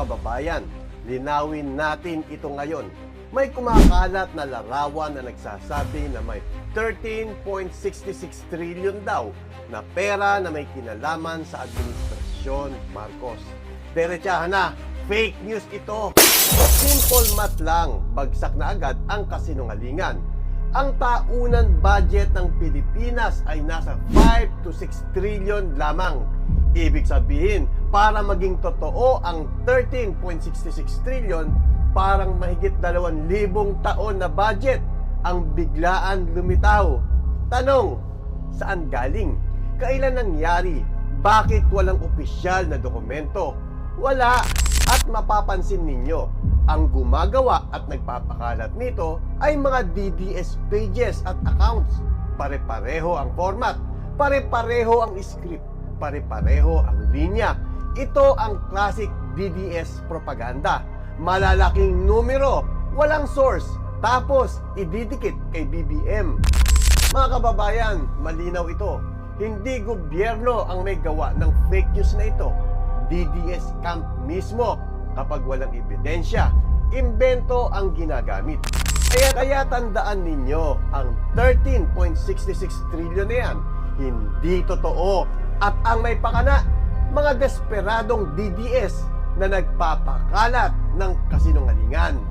kababayan, linawin natin ito ngayon. May kumakalat na larawan na nagsasabi na may 13.66 trillion daw na pera na may kinalaman sa Administrasyon Marcos. Diretsahan na, fake news ito. Simple math lang, bagsak na agad ang kasinungalingan. Ang taunang budget ng Pilipinas ay nasa 5 to 6 trillion lamang. Ibig sabihin, para maging totoo ang 13.66 trillion, parang mahigit 2,000 taon na budget ang biglaan lumitaw. Tanong, saan galing? Kailan nangyari? Bakit walang opisyal na dokumento? Wala. At mapapansin ninyo, ang gumagawa at nagpapakalat nito ay mga DDS pages at accounts. Pare-pareho ang format, pare-pareho ang script, pare-pareho ang linya. Ito ang classic DDS propaganda. Malalaking numero, walang source, tapos ididikit kay BBM. Mga kababayan, malinaw ito. Hindi gobyerno ang may gawa ng fake news na ito. DDS camp mismo. Kapag walang ebidensya, imbento ang ginagamit. Kaya tandaan ninyo, ang 13.66 trillion na yan, hindi totoo. At ang may pakana, mga desperadong DDS na nagpapakalat ng kasinungalingan.